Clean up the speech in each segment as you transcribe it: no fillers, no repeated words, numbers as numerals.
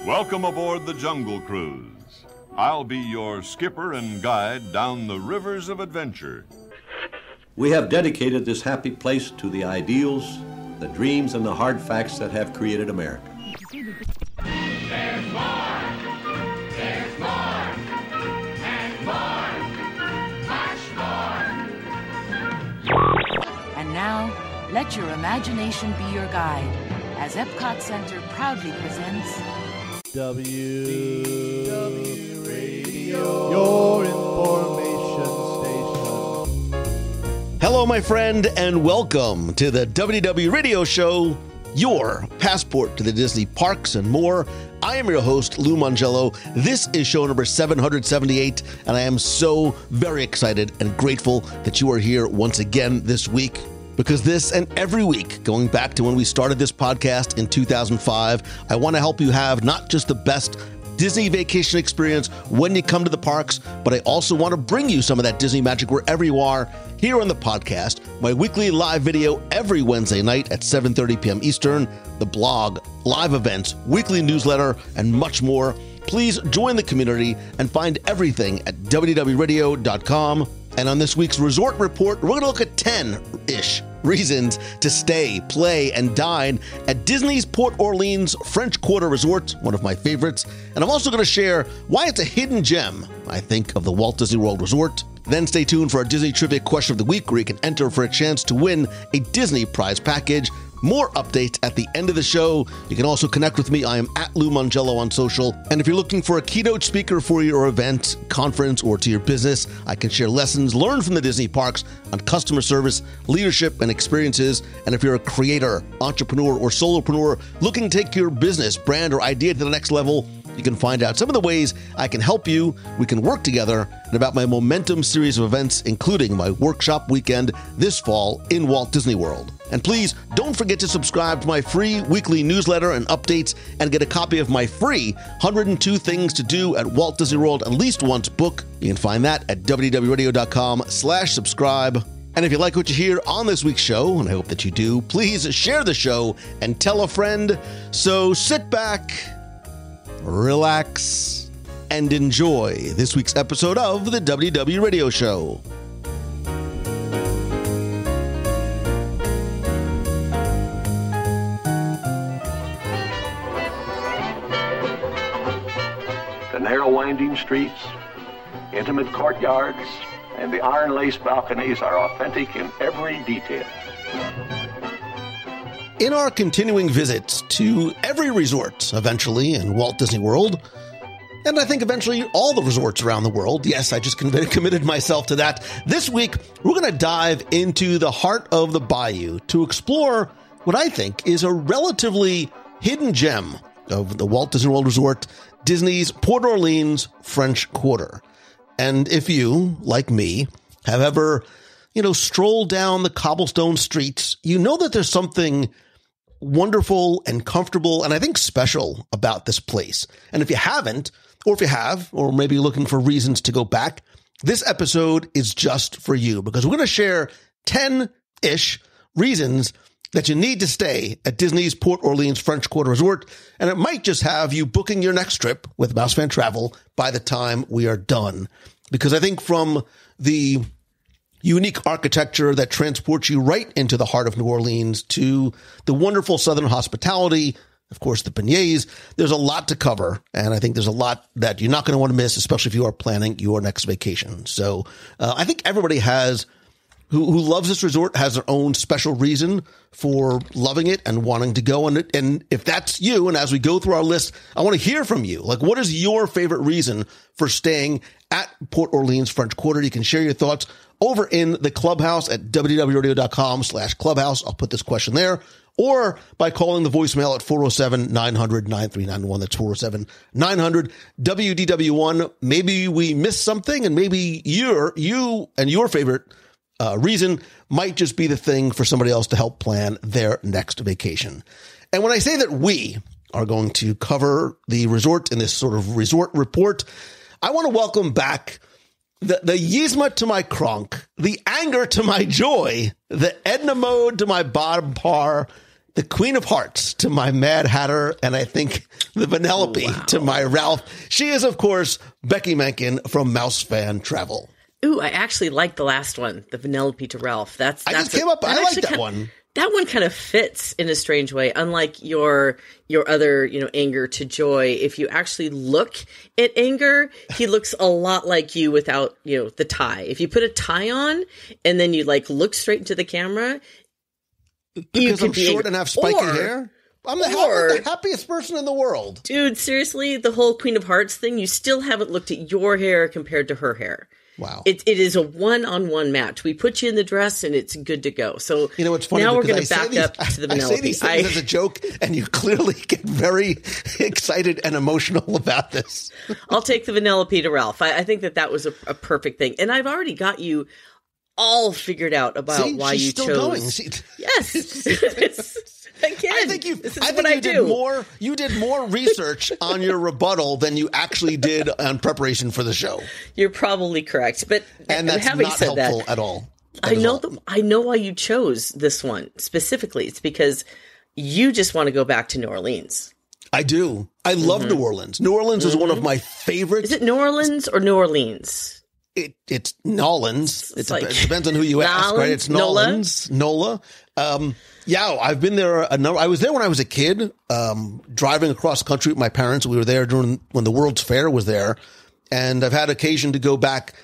Welcome aboard the Jungle Cruise. I'll be your skipper and guide down the rivers of adventure. We have dedicated this happy place to the ideals, the dreams, and the hard facts that have created America. There's more! There's more! And more! Much more! And now, let your imagination be your guide as Epcot Center proudly presents WDW Radio, your information station. Hello, my friend, and welcome to the WDW Radio Show, your passport to the Disney parks and more. I am your host, Lou Mangello. This is show number 778, and I am so very excited and grateful that you are here once again this week. Because this and every week, going back to when we started this podcast in 2005, I want to help you have not just the best Disney vacation experience when you come to the parks, but I also want to bring you some of that Disney magic wherever you are here on the podcast, my weekly live video every Wednesday night at 7:30 p.m. Eastern, the blog, live events, weekly newsletter, and much more. Please join the community and find everything at WDWRadio.com. And on this week's Resort Report, we're going to look at 10-ish reasons to stay, play, and dine at Disney's Port Orleans French Quarter Resort, one of my favorites. And I'm also going to share why it's a hidden gem, I think, of the Walt Disney World Resort. Then stay tuned for our Disney Trivia Question of the Week, where you can enter for a chance to win a Disney prize package. More updates at the end of the show. You can also connect with me. I am at Lou Mangello on social. And if you're looking for a keynote speaker for your event, conference, or to your business, I can share lessons learned from the Disney parks on customer service, leadership, and experiences. And if you're a creator, entrepreneur, or solopreneur looking to take your business, brand, or idea to the next level, you can find out some of the ways I can help you. We can work together, and about my Momentum series of events, including my workshop weekend this fall in Walt Disney World. And please don't forget to subscribe to my free weekly newsletter and updates and get a copy of my free 102 Things to Do at Walt Disney World at Least Once book. You can find that at www.radio.com/subscribe. And if you like what you hear on this week's show, and I hope that you do, please share the show and tell a friend. So sit back, relax, and enjoy this week's episode of the WDW Radio Show. The narrow winding streets, intimate courtyards, and the iron-lace balconies are authentic in every detail. In our continuing visits to every resort, eventually, in Walt Disney World, and I think eventually all the resorts around the world, yes, I just committed myself to that. This week, we're going to dive into the heart of the bayou to explore what I think is a relatively hidden gem of the Walt Disney World Resort, Disney's Port Orleans French Quarter. And if you, like me, have ever, strolled down the cobblestone streets, you know that there's something wonderful and comfortable and I think special about this place. And if you haven't, or if you have, or maybe you're looking for reasons to go back, this episode is just for you, because we're going to share 10-ish reasons that you need to stay at Disney's Port Orleans French Quarter Resort, and it might just have you booking your next trip with Mouse Fan Travel by the time we are done. Because I think from the unique architecture that transports you right into the heart of New Orleans to the wonderful Southern hospitality, of course, the beignets, there's a lot to cover. And I think there's a lot that you're not going to want to miss, especially if you are planning your next vacation. So I think everybody who loves this resort has their own special reason for loving it and wanting to go on it. And if that's you, and as we go through our list, I want to hear from you. Like, what is your favorite reason for staying at Port Orleans French Quarter? You can share your thoughts over in the clubhouse at www.radio.com/clubhouse. I'll put this question there. Or by calling the voicemail at 407-900-9391. That's 407-900-WDW1. Maybe we missed something, and maybe you and your favorite reason might just be the thing for somebody else to help plan their next vacation. And when I say that we are going to cover the resort in this sort of resort report, I want to welcome back the Yzma to my Kronk, the anger to my joy, the Edna mode to my bottom par, the Queen of Hearts to my Mad Hatter, and I think the Vanellope to my Ralph. She is, of course, Becky Menken from Mouse Fan Travel. Ooh, I actually like the last one, the Vanellope to Ralph. I like that one. That one kind of fits in a strange way, unlike your other, anger to joy. If you actually look at anger, he looks a lot like you without, the tie. If you put a tie on and then you look straight into the camera, because I'm short and have spiky hair. I'm the happiest person in the world. Dude, seriously, the whole Queen of Hearts thing, you still haven't looked at your hair compared to her hair. Wow. It is a one-on-one match. We put you in the dress and it's good to go. So it's funny, now we're going to back up to the Vanellope. I say these things as a joke, and you clearly get very excited and emotional about this. I'll take the Vanellope to Ralph. I think that was a perfect thing. And I've already got you all figured out about why you chose. Going. Yes. I think you did more research on your rebuttal than you actually did on preparation for the show. You're probably correct, but that's not helpful at all. I know why you chose this one specifically. It's because you just want to go back to New Orleans. I do. I love New Orleans. New Orleans is one of my favorites. Is it New Orleans or New Orleans? It's Nolans. It depends on who you ask, right? It's Nolans. NOLA. I've been there. I was there when I was a kid, driving across country with my parents. We were there when the World's Fair was there. And I've had occasion to go back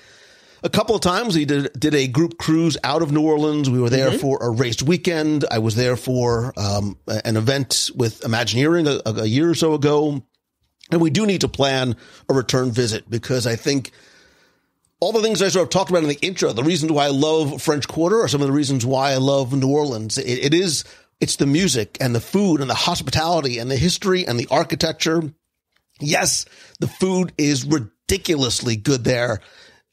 a couple of times. We did a group cruise out of New Orleans. We were there for a race weekend. I was there for an event with Imagineering a year or so ago. And we do need to plan a return visit, because I think all the things I sort of talked about in the intro, the reasons why I love French Quarter are some of the reasons why I love New Orleans. It's the music and the food and the hospitality and the history and the architecture. Yes, the food is ridiculously good there.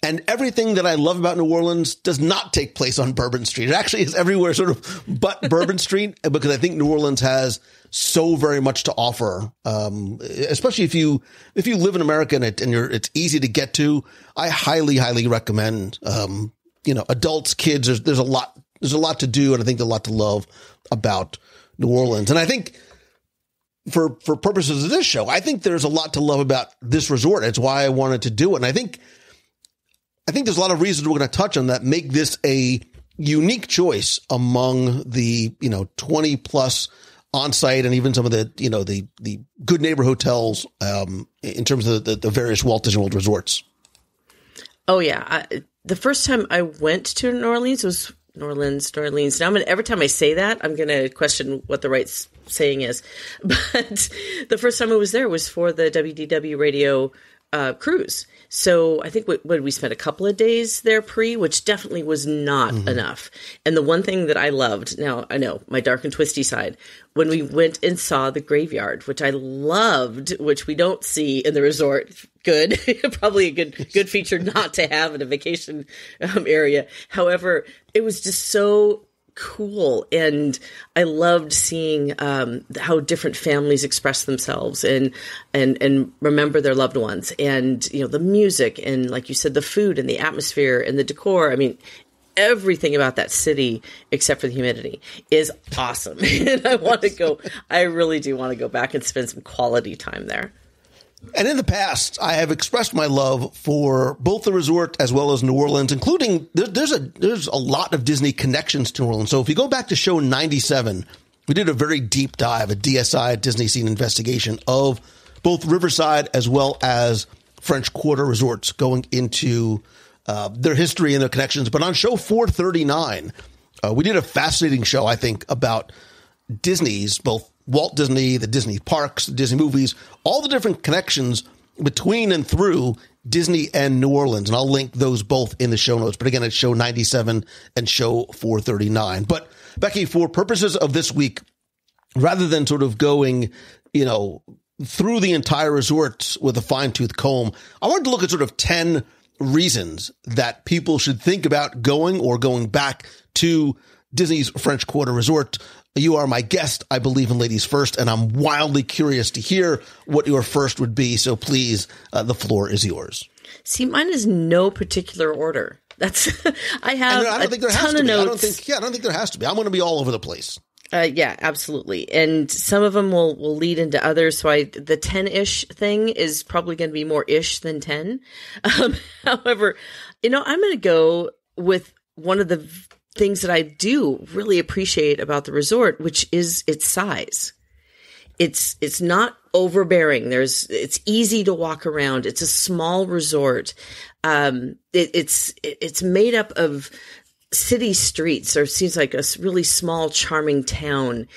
And everything that I love about New Orleans does not take place on Bourbon Street. It actually is everywhere sort of but Bourbon Street, because I think New Orleans has so very much to offer. Especially if you live in America and it's easy to get to. I highly, highly recommend, adults, kids, there's a lot to do. And I think there's a lot to love about New Orleans. And I think for purposes of this show, I think there's a lot to love about this resort. It's why I wanted to do it. And I think there's a lot of reasons we're going to touch on that make this a unique choice among the, 20 plus on-site and even some of the, the good neighbor hotels, in terms of the various Walt Disney World resorts. Oh yeah. The first time I went to New Orleans was New Orleans. Now every time I say that, I'm going to question what the right saying is. But the first time I was there was for the WDW Radio cruise. So I think we spent a couple of days there which definitely was not enough. And the one thing that I loved, now I know my dark and twisty side, when we went and saw the graveyard, which I loved, which we don't see in the resort. Good, probably a good feature not to have in a vacation area. However, it was just so cool, and I loved seeing how different families express themselves and remember their loved ones, and the music, and like you said, the food and the atmosphere and the decor. I mean, everything about that city except for the humidity is awesome. And I really do want to go back and spend some quality time there. And in the past, I have expressed my love for both the resort as well as New Orleans, including there's a lot of Disney connections to New Orleans. So if you go back to show 97, we did a very deep dive, a DSI, Disney Scene investigation of both Riverside as well as French Quarter resorts, going into their history and their connections. But on show 439, we did a fascinating show, I think, about Disney's, both Walt Disney, the Disney parks, the Disney movies, all the different connections between and through Disney and New Orleans. And I'll link those both in the show notes. But again, it's show 97 and show 439. But Becky, for purposes of this week, rather than sort of going, through the entire resort with a fine-tooth comb, I wanted to look at sort of 10 reasons that people should think about going or going back to Disney's French Quarter Resort. You are my guest. I believe in ladies first, and I'm wildly curious to hear what your first would be. So please, the floor is yours. See, mine is no particular order. I have I don't think there has to be. I don't think there has to be. I'm going to be all over the place. Yeah, absolutely. And some of them will lead into others. So the 10-ish thing is probably going to be more ish than 10. However, I'm going to go with one of the things that I do really appreciate about the resort, which is its size. It's not overbearing. It's easy to walk around. It's a small resort. It's made up of city streets, or seems like a really small, charming town.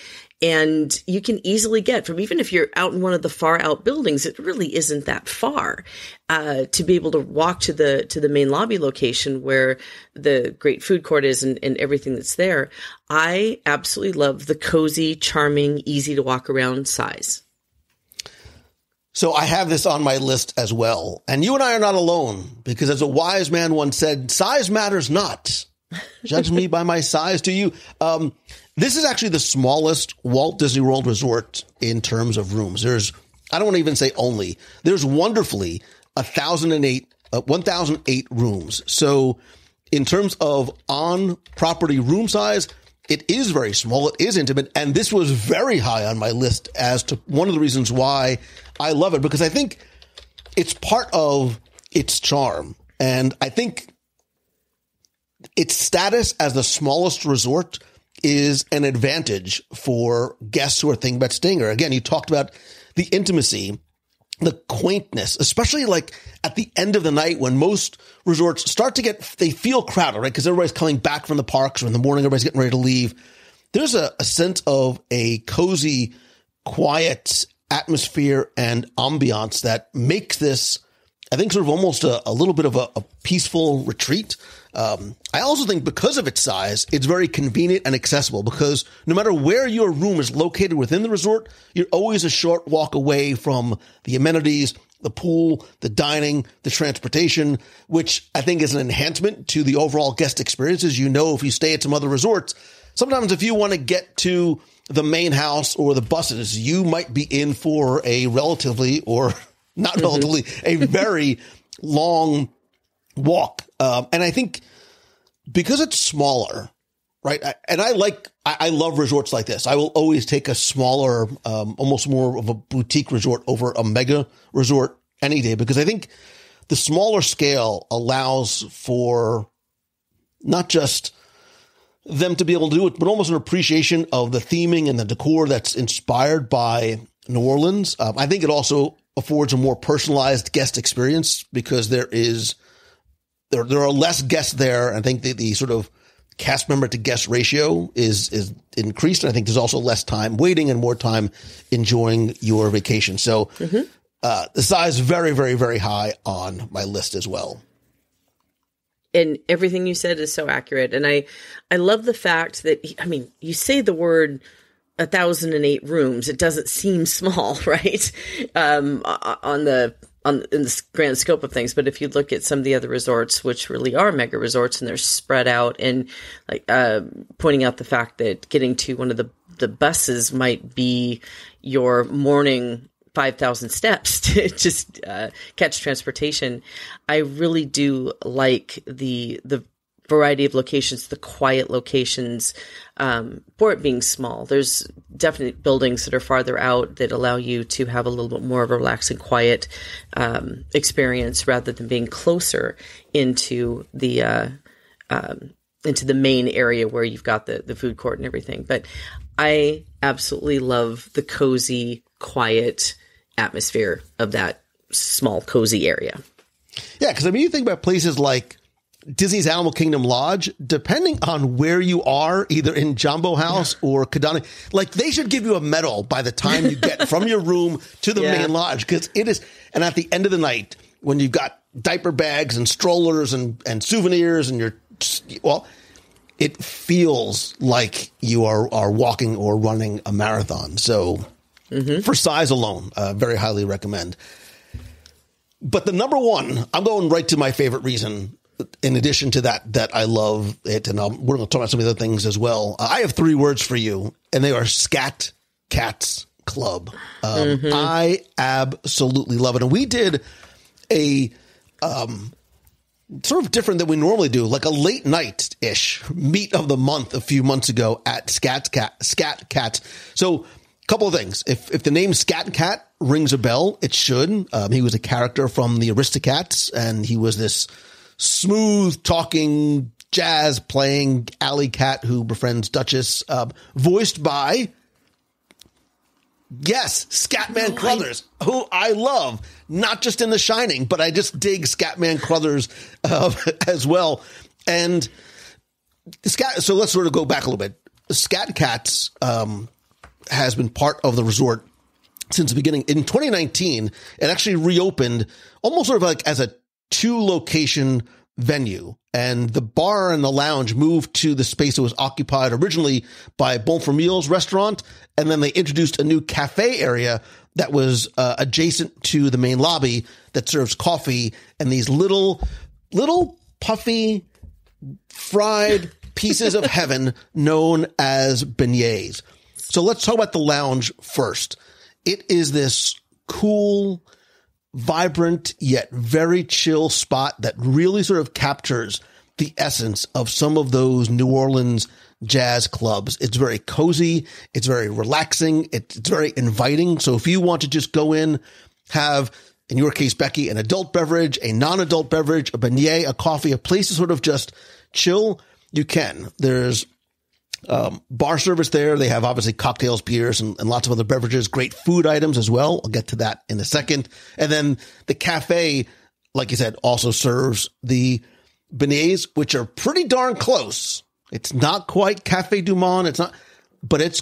And you can easily get from, even if you're out in one of the far out buildings, it really isn't that far, to be able to walk to the main lobby location where the great food court is and everything that's there. I absolutely love the cozy, charming, easy to walk around size. So I have this on my list as well. And you and I are not alone, because as a wise man once said, size matters not. Judge me by my size, do you? This is actually the smallest Walt Disney World Resort in terms of rooms. I don't want to even say only. There's wonderfully 1,008 rooms. So in terms of on-property room size, it is very small. It is intimate. And this was very high on my list as to one of the reasons why I love it, because I think it's part of its charm. And I think its status as the smallest resort is an advantage for guests who are thinking about staying there. Again, you talked about the intimacy, the quaintness, especially like at the end of the night when most resorts start to they feel crowded, right? Because everybody's coming back from the parks, or in the morning, everybody's getting ready to leave. There's a sense of a cozy, quiet atmosphere and ambiance that makes this, I think, sort of almost a little bit of a peaceful retreat. I also think because of its size, it's very convenient and accessible, because no matter where your room is located within the resort, you're always a short walk away from the amenities, the pool, the dining, the transportation, which I think is an enhancement to the overall guest experiences. If you stay at some other resorts, sometimes if you want to get to the main house or the buses, you might be in for a relatively, or not relatively, a very long walk. And I think because it's smaller, right? I love resorts like this. I will always take a smaller, almost more of a boutique resort over a mega resort any day, because I think the smaller scale allows for not just them to be able to do it, but almost an appreciation of the theming and the decor that's inspired by New Orleans. I think it also affords a more personalized guest experience, because there are less guests there. I think the sort of cast member to guest ratio is increased. And I think there's also less time waiting and more time enjoying your vacation. So the size very, very, very high on my list as well. And everything you said is so accurate. And I love the fact that, you say the word 1,008 rooms, it doesn't seem small, right? In the grand scope of things. But if you look at some of the other resorts, which really are mega resorts, and they're spread out, and like pointing out the fact that getting to one of the buses might be your morning 5,000 steps to just catch transportation. I really do like the variety of locations, the quiet locations, for it being small. There's definitely buildings that are farther out that allow you to have a little bit more of a relaxing, quiet experience, rather than being closer into the main area where you've got the food court and everything. But I absolutely love the cozy, quiet atmosphere of that small, cozy area. Yeah, because you think about places like Disney's Animal Kingdom Lodge, depending on where you are, either in Jambo House or Kidani, like they should give you a medal by the time you get from your room to the main lodge, because it is. And at the end of the night, when you've got diaper bags and strollers and souvenirs, and it feels like you are walking or running a marathon. So for size alone, very highly recommend. But the number one, I'm going right to my favorite reason. In addition to that I love it, and we're going to talk about some of the other things as well. I have 3 words for you, and they are Scat Cats Club. I absolutely love it. And we did a sort of different than we normally do, like a late night-ish meet of the month a few months ago at Scat Cat. So a couple of things. If the name Scat Cat rings a bell, it should. He was a character from the Aristocats, and he was this smooth-talking, jazz-playing alley cat who befriends Duchess, voiced by... Yes, Scatman Crothers, who I love, not just in The Shining, but I just dig Scatman Crothers as well. And so let's sort of go back a little bit. Scat Cats has been part of the resort since the beginning. In 2019, it actually reopened almost sort of like as a 2-location venue, and the bar and the lounge moved to the space that was occupied originally by Bon for Meals restaurant, and then they introduced a new cafe area that was adjacent to the main lobby that serves coffee and these little puffy fried pieces of heaven known as beignets. So let's talk about the lounge first. It is this cool, vibrant, yet very chill spot that really sort of captures the essence of some of those New Orleans jazz clubs. It's very cozy. It's very relaxing. It's very inviting. So if you want to just go in, have, in your case, Becky, an adult beverage, a non-adult beverage, a beignet, a coffee, a place to sort of just chill, you can. There's bar service there. They have obviously cocktails, beers, and lots of other beverages, great food items as well. I'll get to that in a second. And then the cafe, like you said, also serves the beignets, which are pretty darn close. It's not quite Cafe Du Monde. It's not, but it's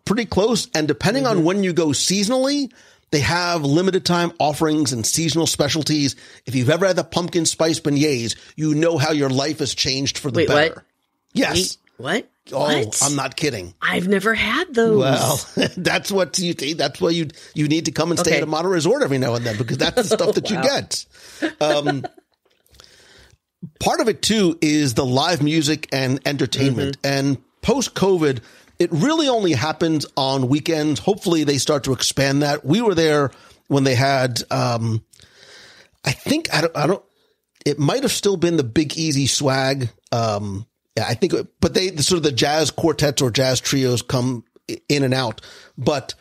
pretty close. And depending on when you go seasonally, they have limited time offerings and seasonal specialties. If you've ever had the pumpkin spice beignets, you know how your life has changed for the better. What? Yes. What? Oh, What? I'm not kidding. I've never had those. Well, that's what you think. That's why you need to come and stay at a model resort every now and then, because that's the stuff that you get. Part of it too is the live music and entertainment. And post COVID, it really only happens on weekends. Hopefully they start to expand that. We were there when they had, I think, I don't, it might have still been the Big Easy Swag. Yeah, I think, but they sort of the jazz quartets or jazz trios come in and out, but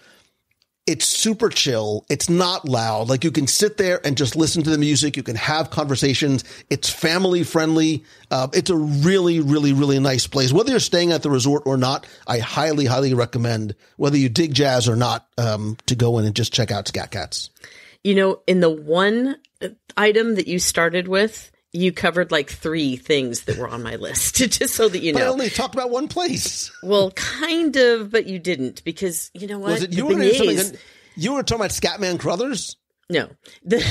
it's super chill. It's not loud. Like you can sit there and just listen to the music. You can have conversations. It's family friendly. It's a really, really, really nice place. Whether you're staying at the resort or not, I highly, highly recommend, whether you dig jazz or not, to go in and just check out Scat Cats. You know, in the one item that you started with, you covered like 3 things that were on my list, just so that you know. But I only talked about one place. Well, kind of, but you didn't, because you know what? Was it you were talking about Scatman Crothers? No, the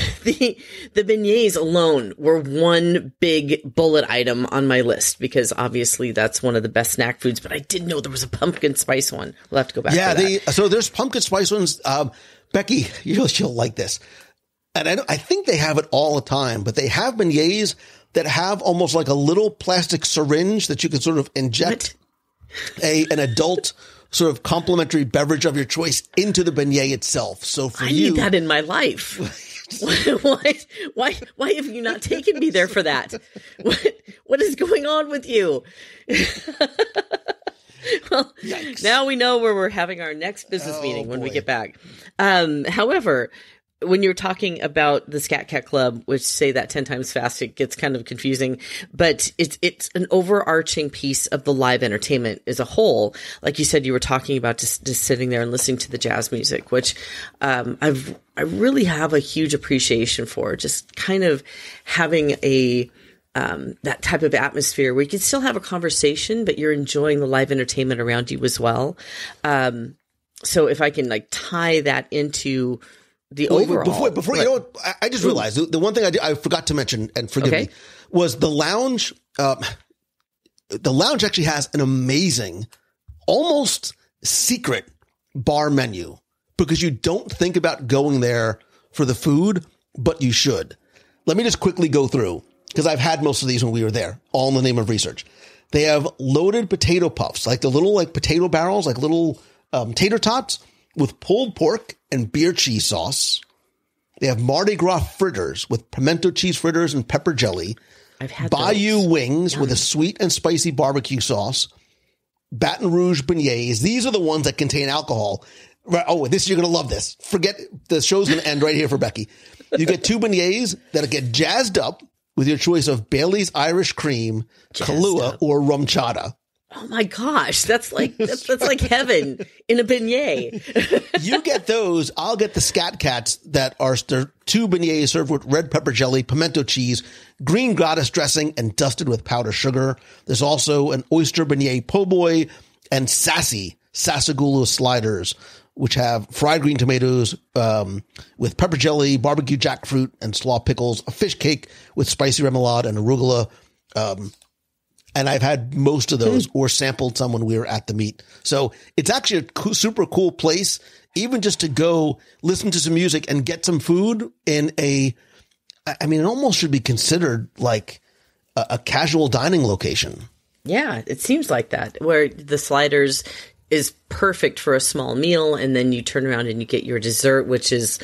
beignets alone were one big bullet item on my list, because obviously that's one of the best snack foods. But I didn't know there was a pumpkin spice one. We'll have to go back. Yeah, to that. So there's pumpkin spice ones. Becky, you'll like this. And I think they have it all the time, but they have beignets that have almost like a little plastic syringe that you can sort of inject an adult sort of complimentary beverage of your choice into the beignet itself. So for I need that in my life. Why have you not taken me there for that? What is going on with you? Well, yikes. Now we know where we're having our next business meeting when we get back. However, when you're talking about the Scat Cat Club, which say that 10 times fast, it gets kind of confusing, but it's an overarching piece of the live entertainment as a whole. Like you said, you were talking about just sitting there and listening to the jazz music, which I really have a huge appreciation for, just kind of having that type of atmosphere where you can still have a conversation, but you're enjoying the live entertainment around you as well. So if I can like tie that into the overall. Before you know what, I just realized the one thing I forgot to mention, and forgive me, was the lounge. The lounge actually has an amazing, almost secret bar menu, because you don't think about going there for the food, but you should. Let me just quickly go through, because I've had most of these when we were there, all in the name of research. They have loaded potato puffs, like the little like potato barrels, like little tater tots with pulled pork and beer cheese sauce. They have Mardi Gras fritters with pimento cheese fritters and pepper jelly. I've had Bayou those. wings Yum. with a sweet and spicy barbecue sauce, Baton Rouge beignets. These are the ones that contain alcohol. Right, oh, you're going to love this. Forget the show's going to end right here for Becky. You get 2 beignets that get jazzed up with your choice of Bailey's Irish Cream, Kahlua, or rum chata. Oh my gosh, that's like heaven in a beignet. You get those. I'll get the Scat Cats that are 2 beignets served with red pepper jelly, pimento cheese, green goddess dressing, and dusted with powdered sugar. There's also an oyster beignet po' boy and sassy Sasagula sliders, which have fried green tomatoes with pepper jelly, barbecue jackfruit, and slaw pickles, a fish cake with spicy remoulade and arugula. And I've had most of those or sampled some when we were at the meet. So it's actually a super cool place, even just to go listen to some music and get some food in it almost should be considered like a casual dining location. Yeah, it seems like that, where the sliders is perfect for a small meal, and then you turn around and you get your dessert, which is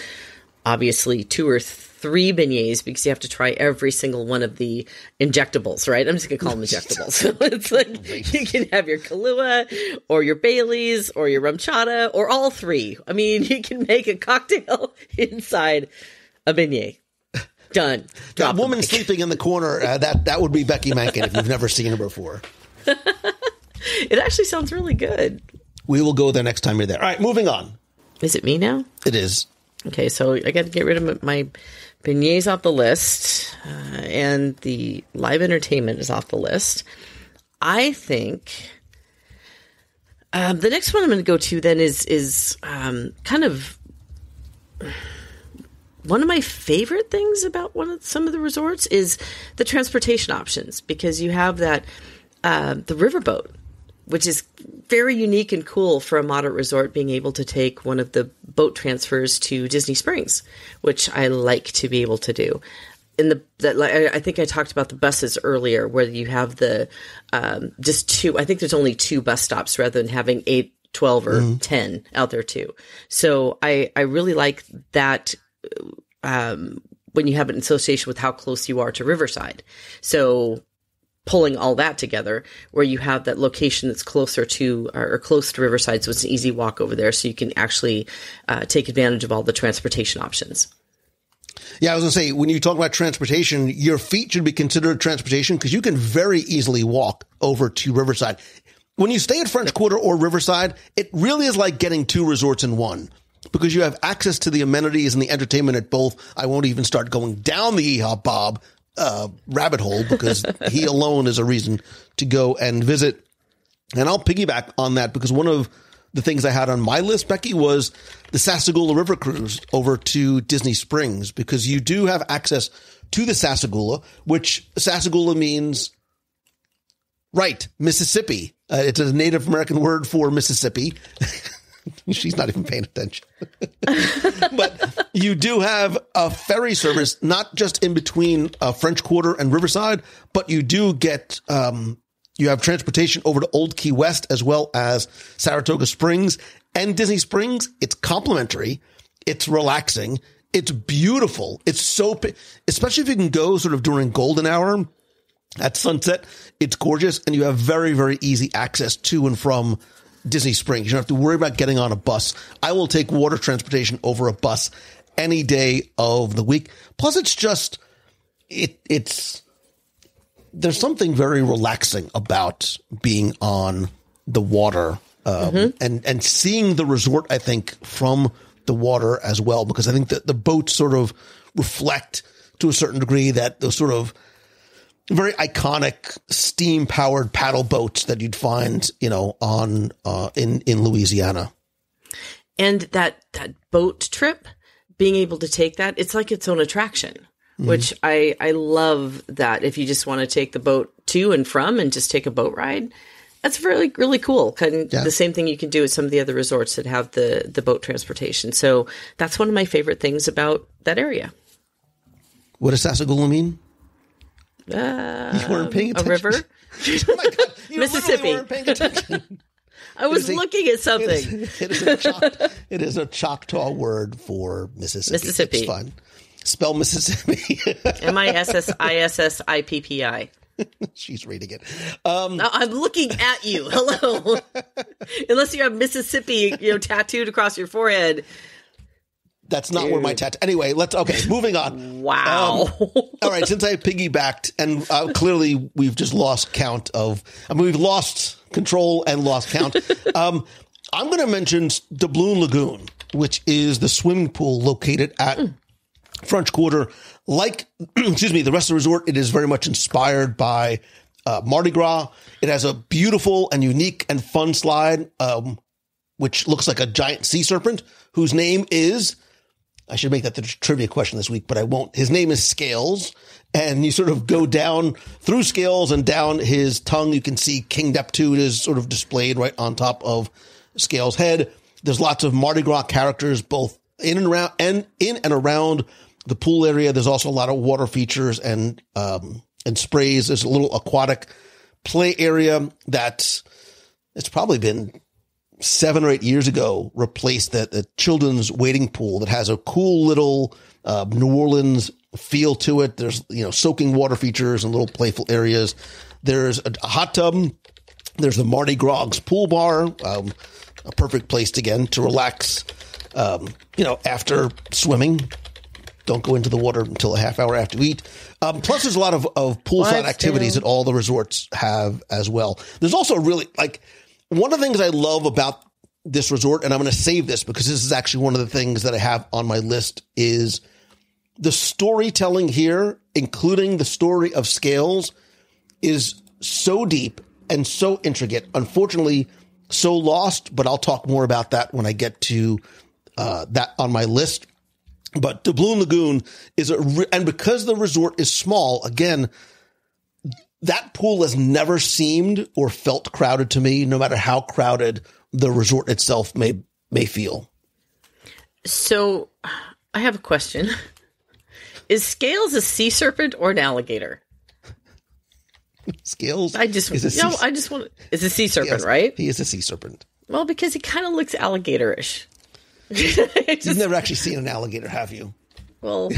obviously 2 or 3 beignets because you have to try every single one of the injectables, right? I'm just going to call them injectables. So it's like you can have your Kahlua or your Bailey's or your rum chata or all 3. I mean, you can make a cocktail inside a beignet. Done. That woman sleeping in the corner, that would be Becky Mankin if you've never seen her before. It actually sounds really good. We will go there next time you're there. All right, moving on. Is it me now? It is. Okay, so I got to get rid of my beignets off the list, and the live entertainment is off the list. I think the next one I'm going to go to then is kind of one of my favorite things about some of the resorts is the transportation options, because you have that the riverboat, which is very unique and cool for a moderate resort, being able to take one of the boat transfers to Disney Springs, which I like to be able to do. I think I talked about the buses earlier, where you have the just 2. I think there's only 2 bus stops rather than having 8, 12, or 10 out there too. So I really like that when you have it in association with how close you are to Riverside. So pulling all that together, where you have that location that's closer to or close to Riverside, so it's an easy walk over there, so you can actually take advantage of all the transportation options. Yeah, I was going to say, when you talk about transportation, your feet should be considered transportation, because you can very easily walk over to Riverside. When you stay at French Quarter or Riverside, it really is like getting 2 resorts in one, because you have access to the amenities and the entertainment at both. I won't even start going down the Yeehaw Bob rabbit hole, because he alone is a reason to go and visit. And I'll piggyback on that, because one of the things I had on my list, Becky, was the Sasagula River Cruise over to Disney Springs, because you do have access to the Sasagula, which Sasagula means, right, Mississippi. It's a Native American word for Mississippi. She's not even paying attention. But you do have a ferry service, not just in between French Quarter and Riverside, but you do get, you have transportation over to Old Key West, as well as Saratoga Springs and Disney Springs. It's complimentary. It's relaxing. It's beautiful. It's so, especially if you can go sort of during golden hour at sunset, it's gorgeous. And you have very, very easy access to and from Disney Springs. You don't have to worry about getting on a bus. I will take water transportation over a bus any day of the week. Plus, it's just, it's, there's something very relaxing about being on the water, and seeing the resort, I think, from the water as well, because I think that the boats sort of reflect to a certain degree that those sort of very iconic steam-powered paddle boats that you'd find, on in Louisiana. And that boat trip, being able to take that, it's like its own attraction, which I love that. If you just want to take the boat to and from and just take a boat ride, that's really, really cool. The same thing you can do at some of the other resorts that have the boat transportation. So that's one of my favorite things about that area. What does Sasagula mean? You weren't paying attention. A river? Oh my God, you Mississippi. weren't paying attention. I was looking at something. It is a Choctaw word for Mississippi. It's fun. Spell Mississippi. Mississippi. She's reading it. I'm looking at you. Hello. Unless you have Mississippi, tattooed across your forehead. That's not where my tattoo. Anyway, moving on. Wow. All right. Since I piggybacked, and clearly we've just lost count we've lost control and lost count. I'm going to mention Doubloon Lagoon, which is the swimming pool located at French Quarter. Like, the rest of the resort, it is very much inspired by Mardi Gras. It has a beautiful and unique and fun slide, which looks like a giant sea serpent, whose name is, I should make that the trivia question this week, but I won't. His name is Scales, and you sort of go down through Scales and down his tongue. You can see King Neptune is sort of displayed right on top of Scales' head. There's lots of Mardi Gras characters, both in and around the pool area. There's also a lot of water features and sprays. There's a little aquatic play area that it's probably been 7 or 8 years ago replaced the children's wading pool that has a cool little New Orleans feel to it. There's soaking water features and little playful areas. There's a hot tub. There's the Mardi Gras pool bar, a perfect place to relax. After swimming. Don't go into the water until a half hour after you eat. Plus, there's a lot of poolside activities that all the resorts have as well. There's also really one of the things I love about this resort, and I'm going to save this because this is actually one of the things that I have on my list, is the storytelling here, including the story of Scales, is so deep and so intricate. Unfortunately, so lost, but I'll talk more about that when I get to that on my list. But Doubloon Lagoon is and because the resort is small, again, that pool has never seemed or felt crowded to me, no matter how crowded the resort itself may feel. So I have a question. Is Scales a sea serpent or an alligator? Scales? It's a sea serpent, right? He is a sea serpent. Well, because he kind of looks alligator-ish. You've never actually seen an alligator, have you? Well,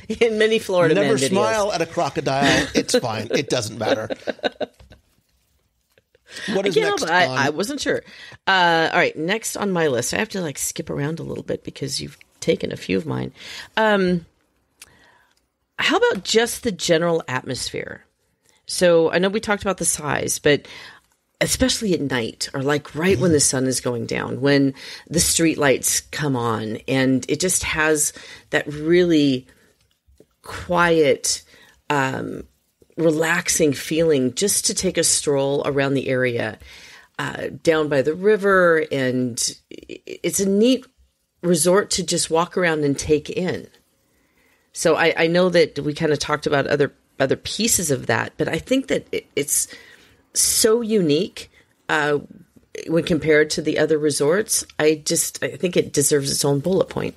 in many Florida never man videos. Smile at a crocodile. It's fine. It doesn't matter. What is next? I wasn't sure. All right, next on my list. I have to skip around a little bit because you've taken a few of mine. How about just the general atmosphere? So I know we talked about the size, but especially at night, or right when the sun is going down, when the street lights come on, and it just has that really quiet, relaxing feeling just to take a stroll around the area, down by the river. And it's a neat resort to just walk around and take in. So I know that we kind of talked about other pieces of that, but I think that it's so unique when compared to the other resorts. I think it deserves its own bullet point.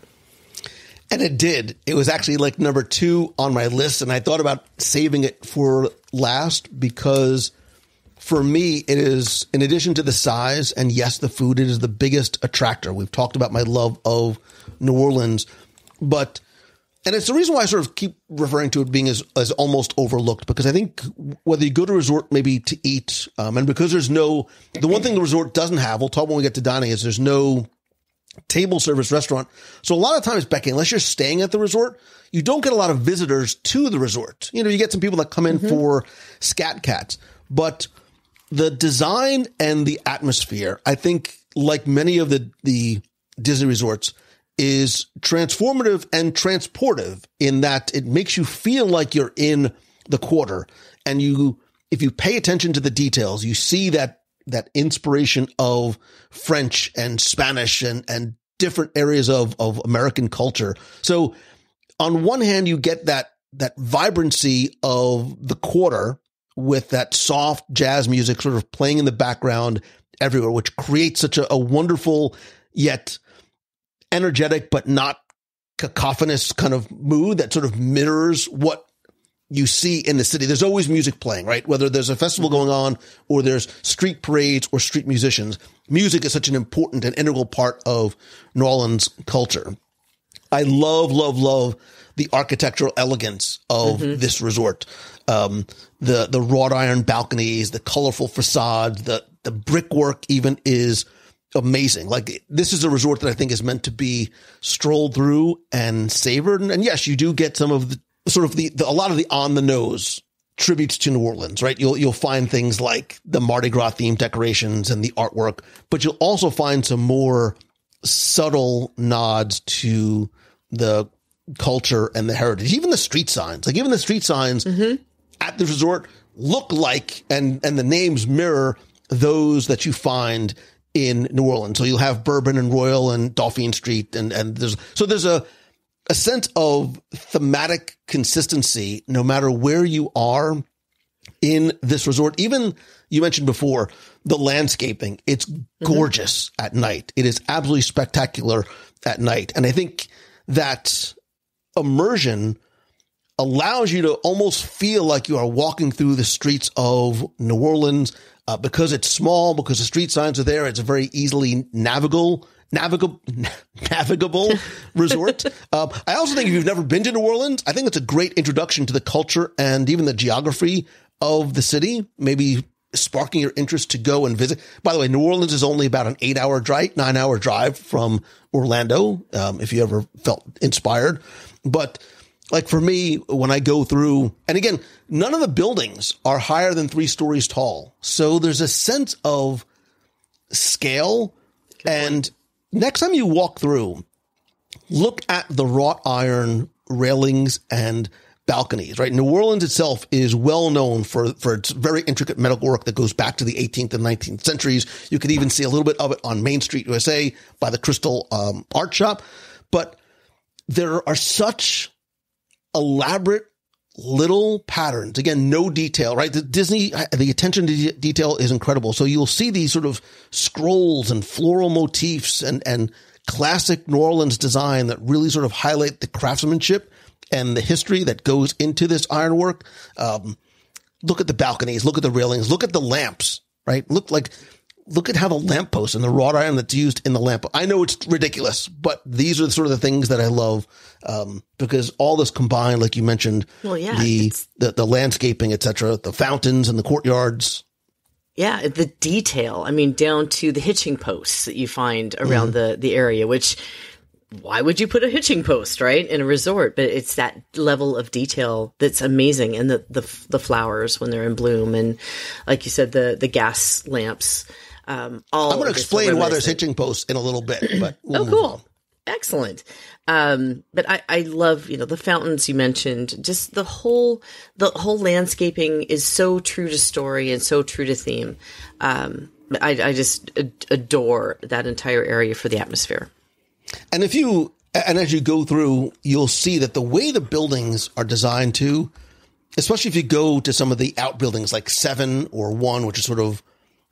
And it did. It was actually number 2 on my list, and I thought about saving it for last because for me it is, in addition to the size and yes, the food, it is the biggest attractor. We've talked about my love of New Orleans, and it's the reason why I sort of keep referring to it being as almost overlooked, because I think whether you go to a resort maybe to eat, and because the one thing the resort doesn't have, we'll talk when we get to dining, is there's no table service restaurant. So a lot of times, Becky, unless you're staying at the resort, you don't get a lot of visitors to the resort. You get some people that come in for scat cats, but the design and the atmosphere, I think, like many of the Disney resorts, is transformative and transportive in that it makes you feel like you're in the quarter. And if you pay attention to the details, you see that inspiration of French and Spanish and different areas of American culture. So on one hand, you get that vibrancy of the quarter with that soft jazz music sort of playing in the background everywhere, which creates such a wonderful yet energetic but not cacophonous kind of mood that sort of mirrors what you see in the city. There's always music playing, right? Whether there's a festival going on or there's street parades or street musicians, music is such an important and integral part of New Orleans culture. I love the architectural elegance of this resort. The wrought iron balconies, the colorful facades, the brickwork even is amazing. Like, this is a resort that I think is meant to be strolled through and savored. And yes, you do get some of the sort of a lot of the on the nose tributes to New Orleans, right? You'll find things like the Mardi Gras themed decorations and the artwork, but you'll also find some more subtle nods to the culture and the heritage. Even the street signs, at the resort look like, and the names mirror those that you find in New Orleans. So you'll have Bourbon and Royal and Dauphine Street, and there's a sense of thematic consistency no matter where you are in this resort. Even, you mentioned before, the landscaping. It's gorgeous at night. It is absolutely spectacular at night. And I think that immersion allows you to almost feel like you are walking through the streets of New Orleans, because it's small, because the street signs are there. It's a very easily navigable resort. I also think if you've never been to New Orleans, I think it's a great introduction to the culture and even the geography of the city, maybe sparking your interest to go and visit. By the way, New Orleans is only about an 9-hour drive from Orlando, if you ever felt inspired. But like for me, when I go through, and again, none of the buildings are higher than 3 stories tall. So there's a sense of scale. And next time you walk through, look at the wrought iron railings and balconies, right? New Orleans itself is well known for its very intricate metal work that goes back to the 18th and 19th centuries. You could even see a little bit of it on Main Street, USA by the Crystal Art Shop. But there are such elaborate little patterns. Again, no detail, right? The attention to detail is incredible. So you'll see these sort of scrolls and floral motifs and classic New Orleans design that really sort of highlight the craftsmanship and the history that goes into this ironwork. Look at the balconies, look at the railings, look at the lamps, right? Look at how the lamppost and the wrought iron that's used in the lamp. I know it's ridiculous, but these are sort of the things that I love, because all this combined, like you mentioned, the landscaping, etc., the fountains and the courtyards. Yeah, the detail. I mean, down to the hitching posts that you find around the area, which, why would you put a hitching post, right, in a resort? But it's that level of detail that's amazing. And the flowers when they're in bloom. And like you said, the gas lamps. I'm going to explain why there's hitching posts in a little bit. But we'll move on. Excellent. But I love, the fountains you mentioned. Just the whole landscaping is so true to story and so true to theme. I just adore that entire area for the atmosphere. And as you go through, you'll see that the way the buildings are designed too, especially if you go to some of the outbuildings like 7 or 1, which is sort of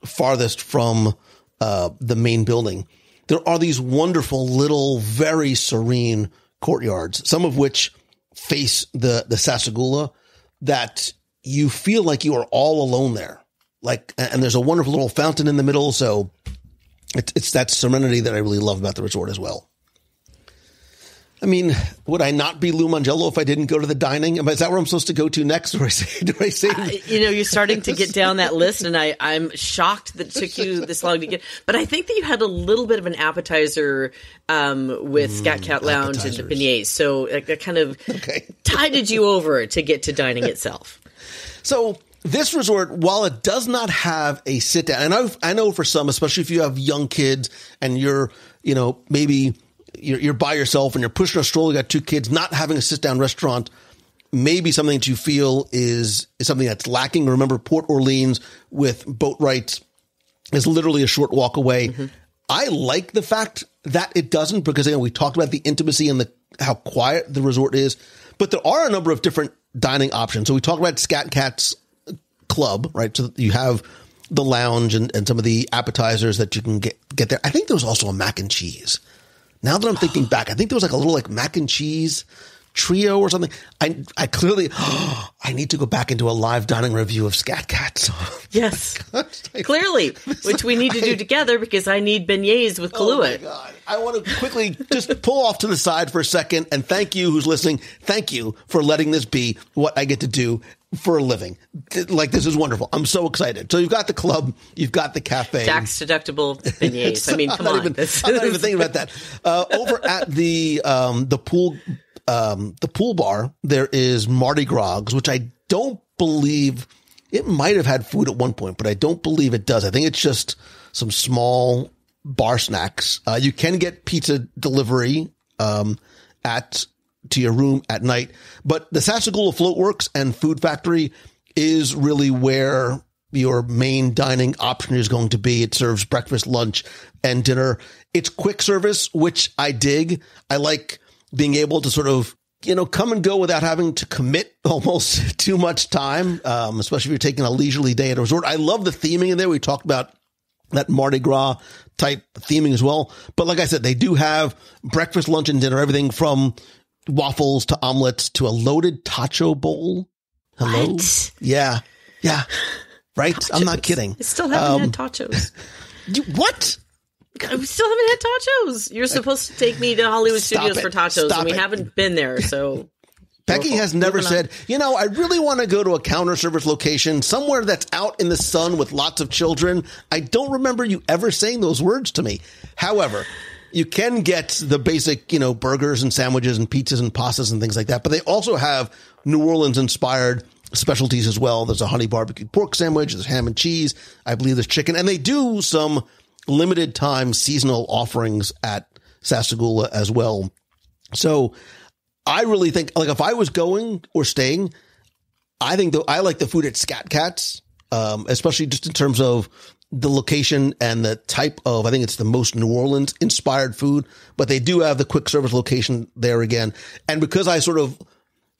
farthest from the main building, there are these wonderful little, very serene courtyards, some of which face the Sassagoula, that you feel like you are all alone there. And there's a wonderful little fountain in the middle. So it's that serenity that I really love about the resort as well. I mean, would I not be Lou Mangello if I didn't go to the dining? Is that where I'm supposed to go to next? Or do I say you're starting to get down that list, and I'm shocked that it took you this long to get. But I think that you had a little bit of an appetizer with Scat Cat Lounge and the beignets, so that kind of tided you over to get to dining itself. So this resort, while it does not have a sit down, and I know for some, especially if you have young kids and you're maybe you're by yourself and you're pushing a stroller, you got 2 kids, not having a sit down restaurant maybe something that you feel is something that's lacking. Remember, Port Orleans with boat rights is literally a short walk away. Mm-hmm. I like the fact that it doesn't, because we talked about the intimacy and how quiet the resort is, but there are a number of different dining options. So we talked about Scat Cat's Club, right? So you have the lounge and some of the appetizers that you can get there. I think there was also a mac and cheese. Now that I'm thinking back, I think there was like a little mac and cheese trio or something. I clearly, I need to go back into a live dining review of Scat Cats. Yes, clearly, which we need to do together because I need beignets with Kahlua. Oh my God. I want to quickly just pull off to the side for a second and thank you who's listening. Thank you for letting this be what I get to do for a living. Like, this is wonderful. I'm so excited. So you've got the club, you've got the cafe. Tax deductible beignets. I mean, come on. I'm not even thinking about that. Over at the pool bar, there is Mardi Gras, which I don't believe it might have had food at one point, but I don't believe it does. I think it's just some small bar snacks. You can get pizza delivery to your room at night, but the Sassagoula Float Works and Food Factory is really where your main dining option is going to be. It serves breakfast, lunch, and dinner. It's quick service, which I dig. I like being able to sort of, come and go without having to commit almost too much time, especially if you're taking a leisurely day at a resort. I love the theming in there. We talked about that Mardi Gras type theming as well. But like I said, they do have breakfast, lunch, and dinner, everything from waffles to omelets to a loaded tacho bowl. Hello? What? Yeah. Yeah. Right? Tachos. I'm not kidding. I still haven't had tachos. What? I still haven't had tachos. You're supposed to take me to Hollywood Studios for tachos, and we haven't been there, so... Becky has never said, I really want to go to a counter service location somewhere that's out in the sun with lots of children. I don't remember you ever saying those words to me. However, you can get the basic, burgers and sandwiches and pizzas and pastas and things like that. But they also have New Orleans inspired specialties as well. There's a honey barbecue pork sandwich. There's ham and cheese. I believe there's chicken. And they do some limited time seasonal offerings at Sassagoula as well. So I really think, like, if I was going or staying, I think I like the food at Scat Cats, especially just in terms of the location and the type of, I think it's the most New Orleans inspired food, but they do have the quick service location there again. And because I sort of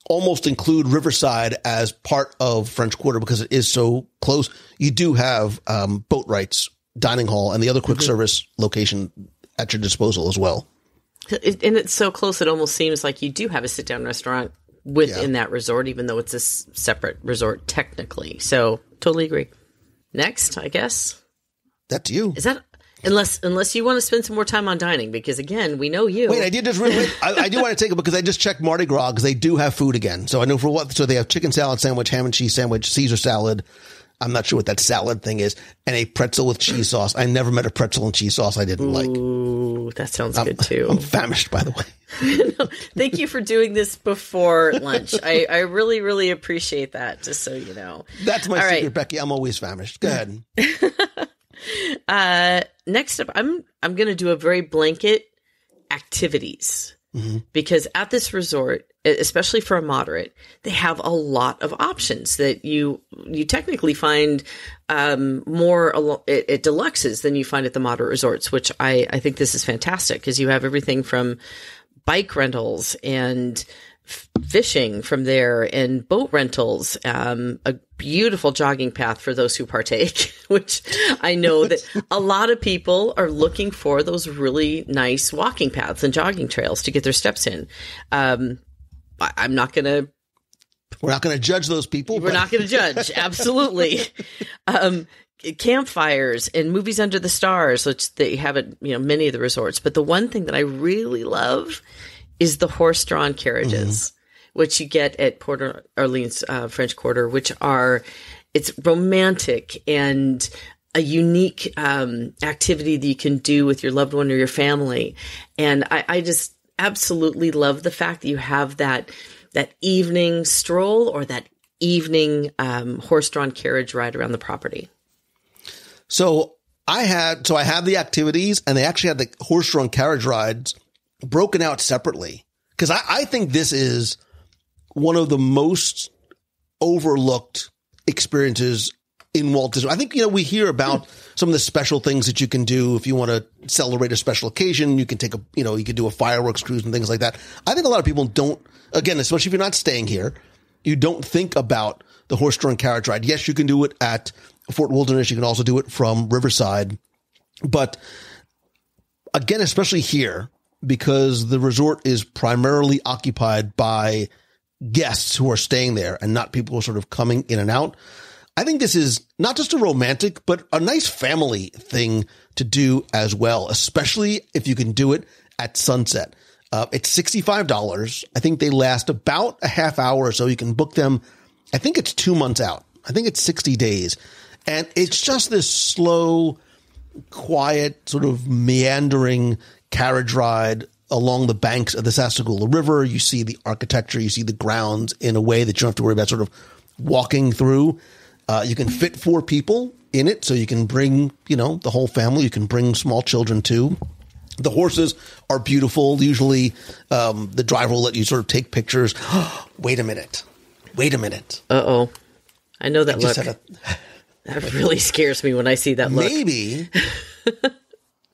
almost include Riverside as part of French Quarter because it is so close, you do have Boatwright's dining hall and the other quick service location at your disposal as well. And it's so close, it almost seems like you do have a sit-down restaurant within that resort, even though it's a separate resort technically. So totally agree. Next, I guess. That's you. Is that unless you want to spend some more time on dining? Because again, we know you. Wait, I did just I do want to take it because I just checked Mardi Gras because they do have food again. So I know for what. So they have chicken salad sandwich, ham and cheese sandwich, Caesar salad. I'm not sure what that salad thing is, and a pretzel with cheese sauce. I never met a pretzel and cheese sauce I didn't like. Ooh, that sounds good too. I'm famished, by the way. No, thank you for doing this before lunch. I really, really appreciate that, just so you know. That's my secret, Becky. I'm always famished. Go ahead. Next up, I'm going to do a very blanket activities because at this resort, especially for a moderate, they have a lot of options that you technically find more at deluxes than you find at the moderate resorts, which I think this is fantastic because you have everything from bike rentals and fishing from there and boat rentals, a beautiful jogging path for those who partake, which I know that a lot of people are looking for those really nice walking paths and jogging trails to get their steps in. I'm not going to. We're not going to judge those people. We're not going to judge. Absolutely. Campfires and movies under the stars, which they have at many of the resorts. But the one thing that I really love is the horse-drawn carriages, which you get at Port Orleans French Quarter, which it's romantic and a unique activity that you can do with your loved one or your family. And I just absolutely love the fact that you have that evening stroll or that evening horse-drawn carriage ride around the property. So I have the activities, and they actually had the horse-drawn carriage rides broken out separately, because I think this is one of the most overlooked experiences in Walt Disney. I think, we hear about some of the special things that you can do if you want to celebrate a special occasion. You can take you can do a fireworks cruise and things like that. I think a lot of people don't, again, especially if you're not staying here, you don't think about the horse-drawn carriage ride. Yes, you can do it at Fort Wilderness. You can also do it from Riverside. But again, especially here, because the resort is primarily occupied by guests who are staying there and not people who are sort of coming in and out. I think this is not just a romantic, but a nice family thing to do as well, especially if you can do it at sunset. It's $65. I think they last about a half hour, so you can book them. I think it's 2 months out. I think it's 60 days. And it's just this slow, quiet, sort of meandering carriage ride along the banks of the Sassagoula River. You see the architecture, you see the grounds in a way that you don't have to worry about sort of walking through. You can fit 4 people in it, so you can bring, the whole family. You can bring small children too. The horses are beautiful. Usually the driver will let you sort of take pictures. Wait a minute. Uh-oh. I know that look. That really scares me when I see that look.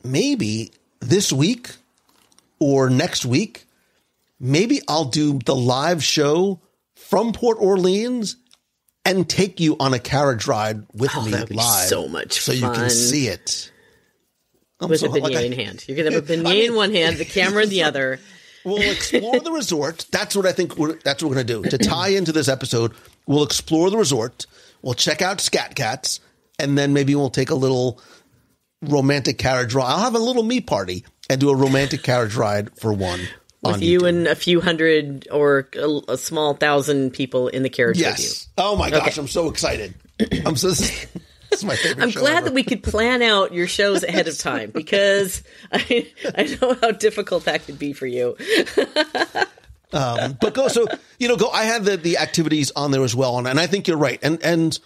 Maybe this week or next week, maybe I'll do the live show from Port Orleans and take you on a carriage ride with me that'd be live. So much fun. So you can see it. With a beignet in hand. You're going to have a beignet in one hand, the camera in the other. We'll explore the resort. That's what I think that's what we're going to do. To tie into this episode, we'll explore the resort. We'll check out Scat Cats. And then maybe we'll take a little romantic carriage ride. I'll have a little me party and do a romantic carriage ride for one. With you YouTube. And a few hundred or a small 1,000 people in the carriage with you. Oh my gosh, okay. I'm so excited. This is my favorite I'm show glad ever. that we could plan out your shows ahead of time because I know how difficult that could be for you. But go. I had the activities on there as well. And I think you're right. And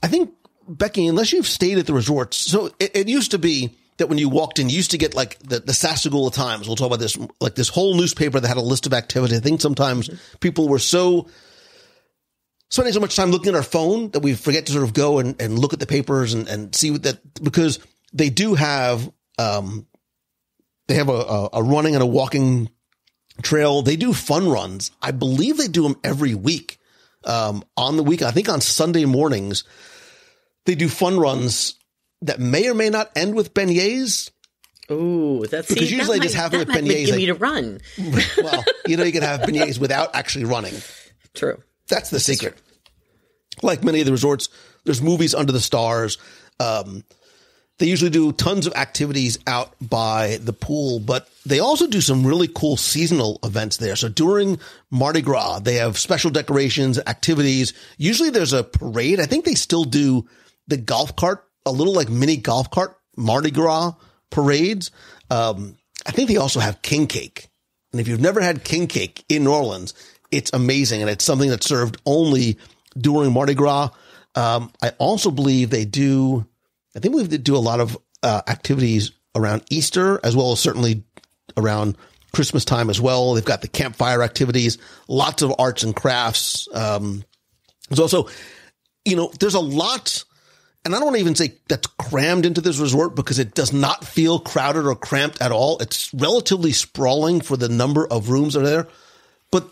I think, Becky, unless you've stayed at the resorts, so it used to be that when you walked in, you used to get like the Sassagoula Times. We'll talk about this, like this whole newspaper that had a list of activities. I think sometimes people were spending so much time looking at our phone that we forget to sort of go and look at the papers and see what that, because they do have, they have a running and a walking trail. They do fun runs. I believe they do them every week. On the weekend, I think on Sunday mornings, they do fun runs that may or may not end with beignets. Ooh, because usually just having a beignet give me to run. Well, you can have beignets without actually running. True. That's the secret. Like many of the resorts, there's movies under the stars. They usually do tons of activities out by the pool, but they also do some really cool seasonal events there. So during Mardi Gras, they have special decorations, activities. Usually there's a parade. I think they still do the golf cart, a little like mini golf cart Mardi Gras parades. I think they also have king cake. And if you've never had king cake in New Orleans, it's amazing. And it's something that's served only during Mardi Gras. I also believe they do a lot of activities around Easter, as well as certainly around Christmas time as well. They've got the campfire activities, lots of arts and crafts. There's also, there's a lot, and I don't want to even say that's crammed into this resort because it does not feel crowded or cramped at all. It's relatively sprawling for the number of rooms that are there. But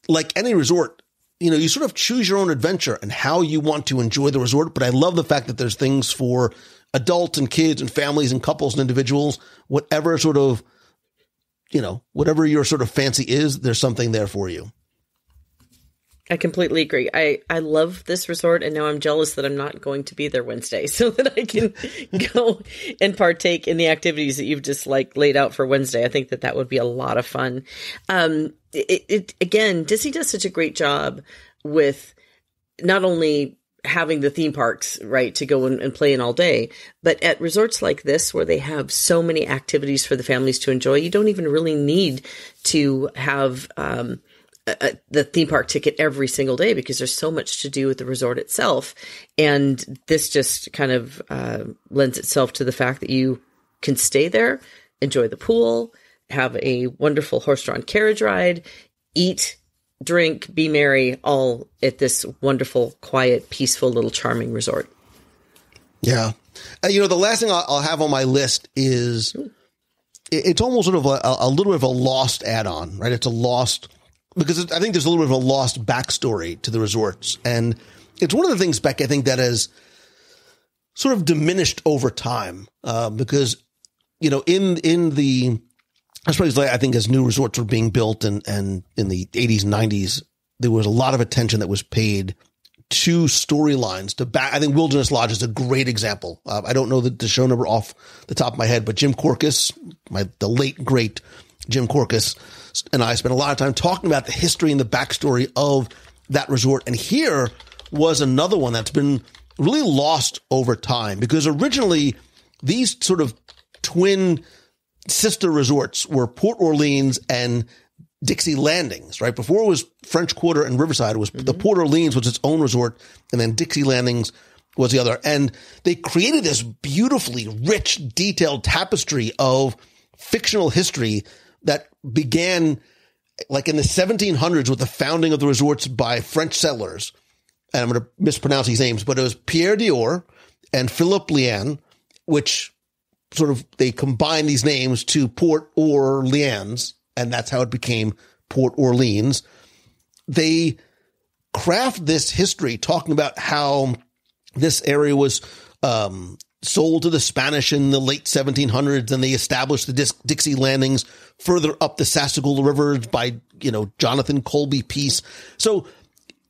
like any resort, you sort of choose your own adventure and how you want to enjoy the resort. But I love the fact that there's things for adults and kids and families and couples and individuals, whatever sort of, whatever your sort of fancy is, there's something there for you. I completely agree. I love this resort, and now I'm jealous that I'm not going to be there Wednesday so that I can go and partake in the activities that you've just laid out for Wednesday. I think that would be a lot of fun. Again, Disney does such a great job with not only having the theme parks, right, to go and play in all day, but at resorts like this where they have so many activities for the families to enjoy, you don't even really need to have the theme park ticket every single day because there's so much to do with the resort itself. And this just kind of lends itself to the fact that you can stay there, enjoy the pool, have a wonderful horse-drawn carriage ride, eat, drink, be merry, all at this wonderful, quiet, peaceful, little charming resort. Yeah. The last thing I'll have on my list is it's almost sort of a little bit of a lost add-on, right? It's a lost, because I think there's a little bit of a lost backstory to the resorts. And it's one of the things, Beck, I think that has sort of diminished over time because, in the especially I think as new resorts were being built and in the 80s and 90s, there was a lot of attention that was paid to storylines. I think Wilderness Lodge is a great example. I don't know the show number off the top of my head, but Jim Korkis, the late great Jim Korkis, and I spent a lot of time talking about the history and the backstory of that resort. And here was another one that's been really lost over time, because originally these sort of twin sister resorts were Port Orleans and Dixie Landings, right? Before it was French Quarter and Riverside, it was the Port Orleans was its own resort, and then Dixie Landings was the other. And they created this beautifully rich, detailed tapestry of fictional history that began like in the 1700s with the founding of the resorts by French settlers. And I'm going to mispronounce these names, but it was Pierre Dior and Philippe Lian, which sort of, they combined these names to Port Orleans, and that's how it became Port Orleans. They craft this history talking about how this area was sold to the Spanish in the late 1700s, and they established the Dixie Landings further up the Sassagoula River by, Jonathan Colby Peace. So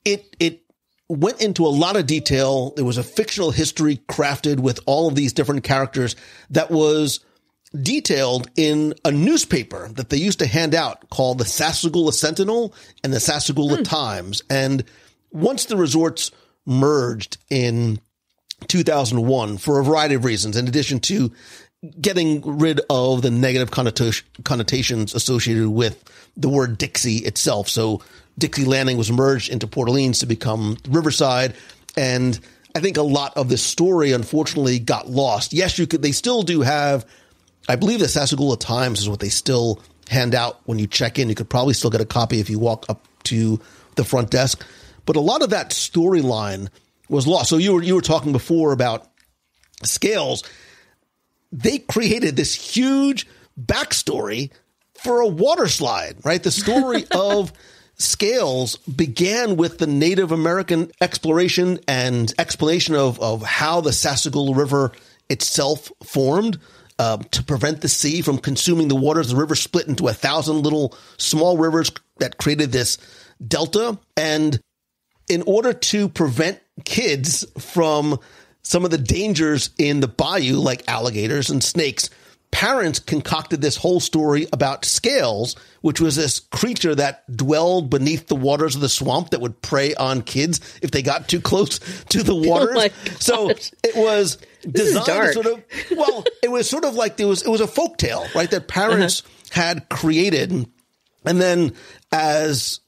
it went into a lot of detail. There was a fictional history crafted with all of these different characters that was detailed in a newspaper that they used to hand out called the Sassagoula Sentinel and the Sassagoula Times. And once the resorts merged in 2001 for a variety of reasons, in addition to getting rid of the negative connotations associated with the word Dixie itself. So Dixie Landing was merged into Port Orleans to become Riverside. And I think a lot of this story, unfortunately, got lost. Yes, they still do have, I believe the Sassagoula Times is what they still hand out when you check in. You could probably still get a copy if you walk up to the front desk. But a lot of that storyline was lost. So you were talking before about Scales. They created this huge backstory for a water slide, right? The story of Scales began with the Native American exploration and explanation of how the Sassagoula River itself formed to prevent the sea from consuming the waters. The river split into 1,000 little small rivers that created this delta. And in order to prevent kids from some of the dangers in the bayou, like alligators and snakes, parents concocted this whole story about Scales, which was this creature that dwelled beneath the waters of the swamp that would prey on kids if they got too close to the waters. So it was designed to sort of, it was sort of like it was a folktale, right? That parents had created. And then as,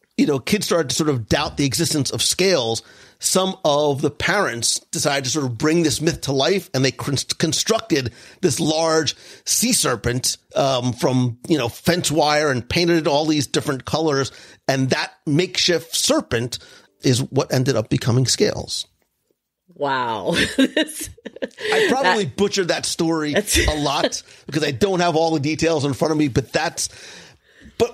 kids started to sort of doubt the existence of Scales, some of the parents decided to sort of bring this myth to life, and they constructed this large sea serpent from, fence wire and painted it all these different colors. And that makeshift serpent is what ended up becoming Scales. Wow. I probably butchered that story a lot because I don't have all the details in front of me, but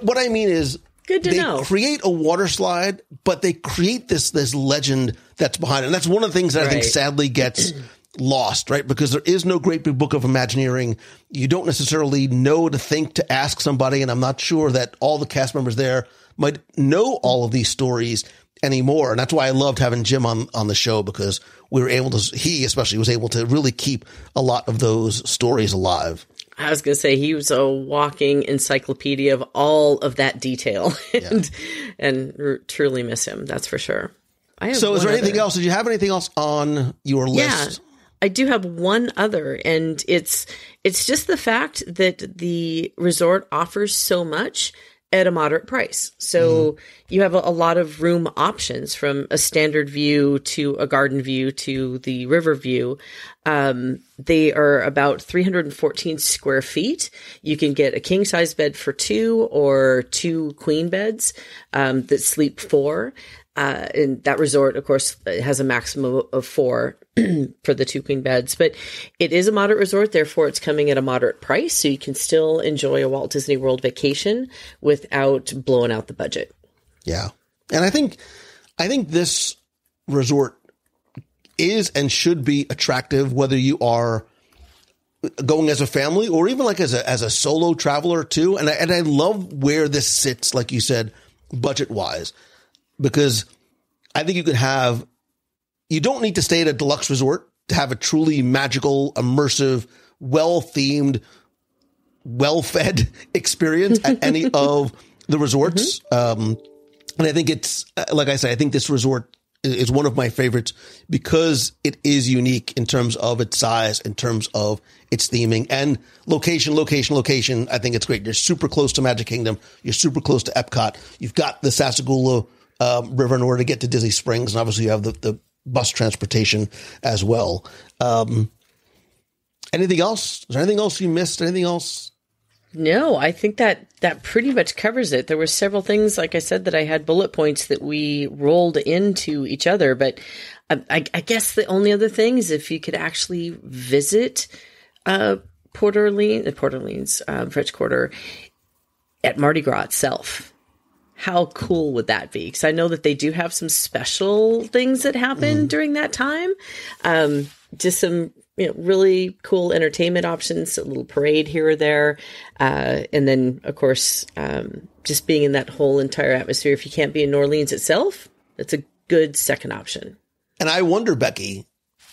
what I mean is, good to know. They create a water slide, but they create this legend that's behind it. And that's one of the things that I think sadly gets lost, right? Because there is no great big book of Imagineering. You don't necessarily know to ask somebody. And I'm not sure that all the cast members there might know all of these stories anymore. And that's why I loved having Jim on the show, because he especially was able to really keep a lot of those stories alive. I was going to say he was a walking encyclopedia of all of that detail, and truly miss him. That's for sure. So is there anything else? Did you have anything else on your list? Yeah, I do have one other, and it's just the fact that the resort offers so much at a moderate price. So you have a lot of room options, from a standard view to a garden view to the river view. They are about 314 square feet. You can get a king size bed for 2 or 2 queen beds that sleep 4. And that resort, of course, has a maximum of 4 for the 2 queen beds, but it is a moderate resort. Therefore, it's coming at a moderate price. So you can still enjoy a Walt Disney World vacation without blowing out the budget. Yeah. And I think this resort is and should be attractive, whether you are going as a family or even like as a solo traveler too. And I love where this sits, like you said, budget wise, because I think you don't need to stay at a deluxe resort to have a truly magical, immersive, well-themed, well-fed experience at any of the resorts. And I think it's, like I said, I think this resort is one of my favorites because it is unique in terms of its size, in terms of its theming and location. I think it's great. You're super close to Magic Kingdom. You're super close to Epcot. You've got the Sassagoula River in order to get to Disney Springs. And obviously you have the bus transportation as well. Anything else? Is there anything else you missed? Anything else? No, I think that pretty much covers it. There were several things, like I said, that I had bullet points that we rolled into each other. But I guess the only other thing is if you could actually visit Port Orleans, French Quarter at Mardi Gras itself. How cool would that be? Because I know that they do have some special things that happen during that time. Just some really cool entertainment options, a little parade here or there. And then, of course, just being in that whole entire atmosphere. If you can't be in New Orleans itself, that's a good second option. And I wonder, Becky,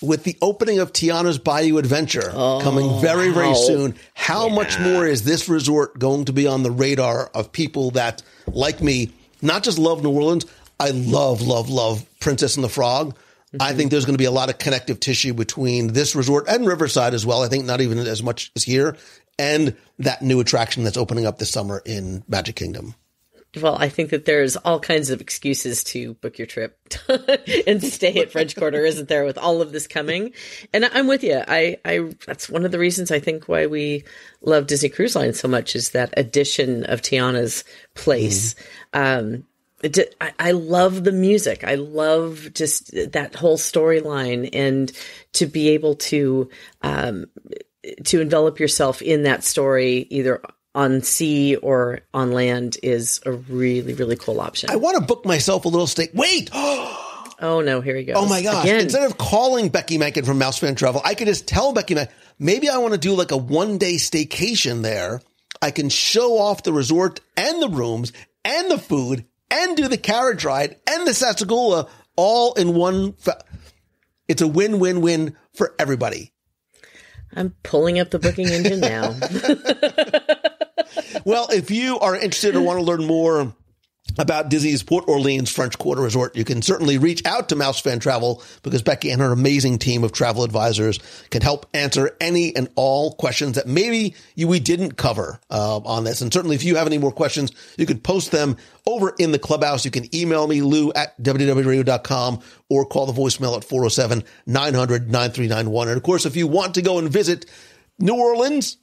with the opening of Tiana's Bayou Adventure coming very, very soon, how much more is this resort going to be on the radar of people that, like me, not just love New Orleans, I love Princess and the Frog. I think there's going to be a lot of connective tissue between this resort and Riverside as well. I think not even as much as here, and that new attraction that's opening up this summer in Magic Kingdom. Well, I think that there's all kinds of excuses to book your trip and stay at French Quarter, isn't there, with all of this coming? And I'm with you. I that's one of the reasons I think why we love Disney Cruise Line so much is that addition of Tiana's place. I love the music. I love just that whole storyline, and to be able to envelop yourself in that story, either on sea or on land, is a really, really cool option. I want to book myself a little stay. Wait! Oh no, here he goes. Oh my gosh. Again. Instead of calling Becky Mankin from Mouse Fan Travel, I could just tell Becky Mankin, maybe I want to do like a one-day staycation there. I can show off the resort and the rooms and the food and do the carriage ride and the Sassagoula all in one. It's a win-win-win for everybody. I'm pulling up the booking engine now. Well, if you are interested or want to learn more about Disney's Port Orleans French Quarter Resort, you can certainly reach out to Mouse Fan Travel because Becky and her amazing team of travel advisors can help answer any and all questions that maybe we didn't cover on this. And certainly if you have any more questions, you can post them over in the clubhouse. You can email me, lou@wdwradio.com, or call the voicemail at 407-900-9391. And of course, if you want to go and visit New Orleans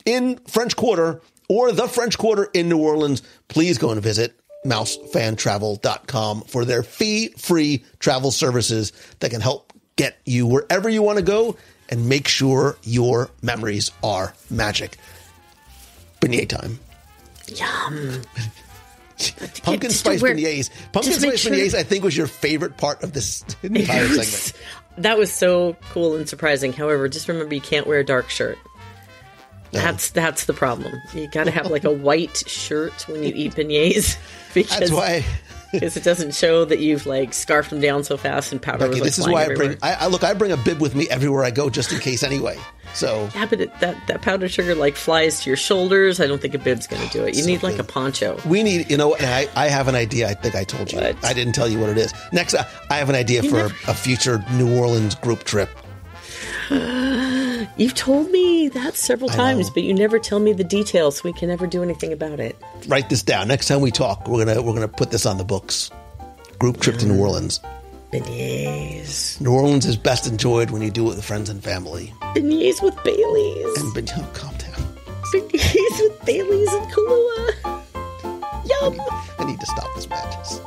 in French Quarter or the French Quarter in New Orleans, please go and visit mousefantravel.com for their fee-free travel services that can help get you wherever you want to go and make sure your memories are magic. Beignet time. Yum. Pumpkin spice beignets. Pumpkin spice beignets, I think, was your favorite part of this entire segment. That was so cool and surprising. However, just remember you can't wear a dark shirt. That's the problem. You got to have like a white shirt when you eat beignets because that's why it doesn't show that you've like scarfed them down so fast and powder. Okay, was, this is why I bring a bib with me everywhere I go just in case anyway. So yeah, but that powdered sugar like flies to your shoulders. I don't think a bib's going to do it. You need like a poncho. We need, and I have an idea. I think I told you. What? I didn't tell you what it is. Next, I have an idea for a future New Orleans group trip. You've told me that several times, but you never tell me the details, so we can never do anything about it. Write this down. Next time we talk, we're gonna put this on the books. Group trip to New Orleans. Beignets. New Orleans is best enjoyed when you do it with friends and family. Beignets with Baileys. And calm down. Beignets with Baileys and Kahlua. Yum. I need to stop this madness.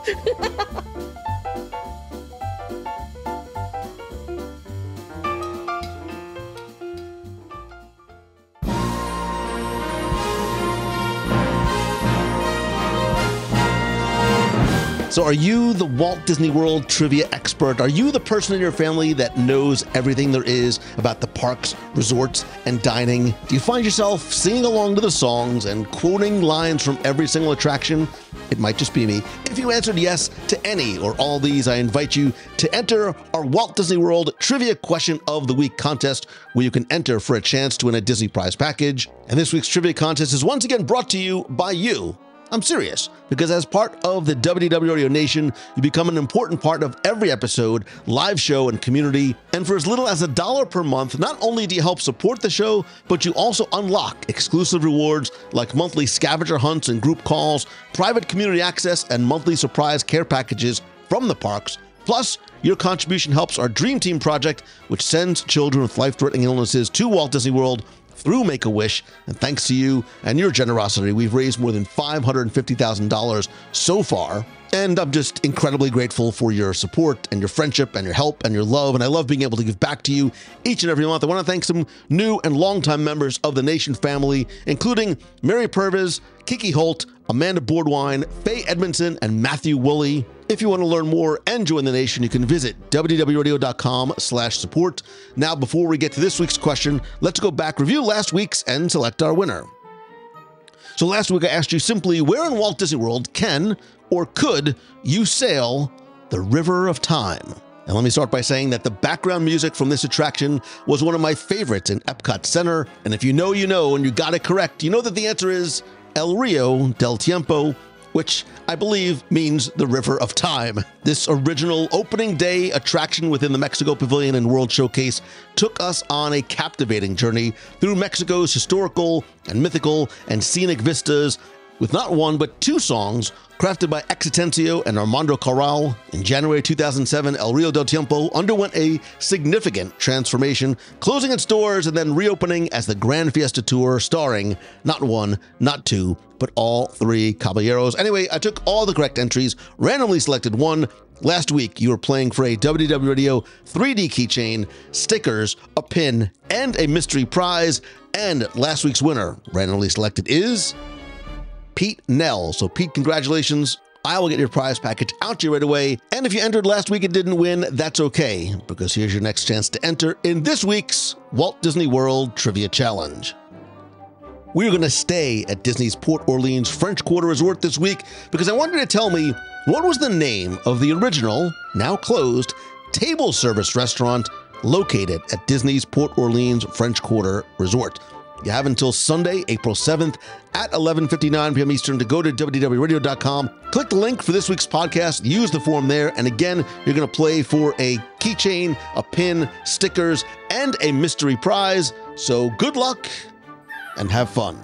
So are you the Walt Disney World trivia expert? Are you the person in your family that knows everything there is about the parks, resorts, and dining? Do you find yourself singing along to the songs and quoting lines from every single attraction? It might just be me. If you answered yes to any or all these, I invite you to enter our Walt Disney World Trivia Question of the Week contest, where you can enter for a chance to win a Disney prize package. And this week's trivia contest is once again brought to you by you. I'm serious, because as part of the WDW Radio Nation, you become an important part of every episode, live show, and community. And for as little as $1 per month, not only do you help support the show, but you also unlock exclusive rewards like monthly scavenger hunts and group calls, private community access, and monthly surprise care packages from the parks. Plus, your contribution helps our Dream Team project, which sends children with life-threatening illnesses to Walt Disney World through Make-A-Wish, and thanks to you and your generosity, we've raised more than $550,000 so far. And I'm just incredibly grateful for your support and your friendship and your help and your love, and I love being able to give back to you each and every month. I want to thank some new and longtime members of the Nation family, including Mary Purvis, Kiki Holt, Amanda Boardwine, Faye Edmondson, and Matthew Woolley. If you want to learn more and join the Nation, you can visit www.radio.com/support. Now, before we get to this week's question, let's go back, review last week's, and select our winner. So last week I asked you simply, where in Walt Disney World can or could you sail the River of Time? And let me start by saying that the background music from this attraction was one of my favorites in Epcot Center. And if you know, you know, and you got it correct, you know that the answer is El Rio del Tiempo, which I believe means the River of Time. This original opening day attraction within the Mexico Pavilion and World Showcase took us on a captivating journey through Mexico's historical and mythical and scenic vistas, with not one but two songs crafted by Exitencio and Armando Corral. In January 2007, El Rio del Tiempo underwent a significant transformation, closing its doors and then reopening as the Grand Fiesta Tour, starring not one, not two, but all three caballeros. Anyway, I took all the correct entries, randomly selected one. Last week, you were playing for a WDW Radio 3D keychain, stickers, a pin, and a mystery prize. And last week's winner, randomly selected, is Pete Nell. So Pete, congratulations. I will get your prize package out to you right away. And if you entered last week and didn't win, that's okay, because here's your next chance to enter in this week's Walt Disney World Trivia Challenge. We're going to stay at Disney's Port Orleans French Quarter Resort this week because I want you to tell me what was the name of the original, now closed, table service restaurant located at Disney's Port Orleans French Quarter Resort. You have until Sunday, April 7th at 11:59 p.m. Eastern to go to WDWRadio.com. Click the link for this week's podcast, use the form there, and again, you're going to play for a keychain, a pin, stickers, and a mystery prize. So good luck and have fun.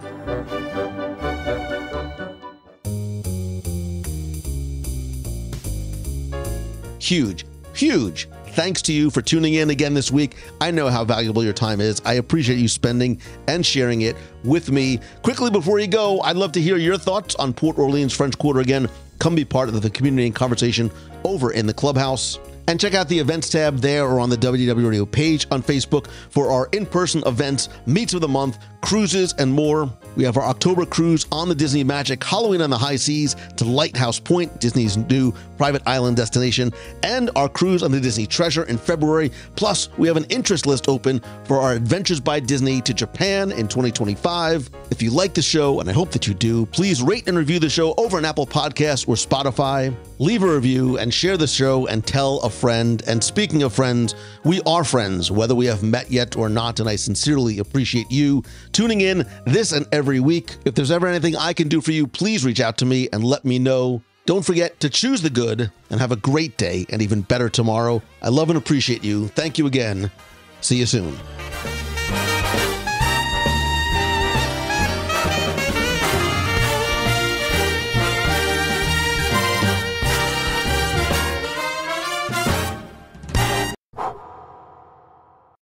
Huge thanks to you for tuning in again this week. I know how valuable your time is. I appreciate you spending and sharing it with me. Quickly before you go, I'd love to hear your thoughts on Port Orleans French Quarter again. Come be part of the community and conversation over in the clubhouse. And check out the events tab there or on the WDW Radio page on Facebook for our in-person events, meets of the month, cruises, and more. We have our October cruise on the Disney Magic, Halloween on the High Seas to Lighthouse Point, Disney's new private island destination, and our cruise on the Disney Treasure in February. Plus, we have an interest list open for our Adventures by Disney to Japan in 2025. If you like the show, and I hope that you do, please rate and review the show over on Apple Podcasts or Spotify. Leave a review and share the show and tell a friend. And speaking of friends, we are friends, whether we have met yet or not, and I sincerely appreciate you tuning in this and every week. If there's ever anything I can do for you, please reach out to me and let me know. Don't forget to choose the good and have a great day and even better tomorrow. I love and appreciate you. Thank you again. See you soon.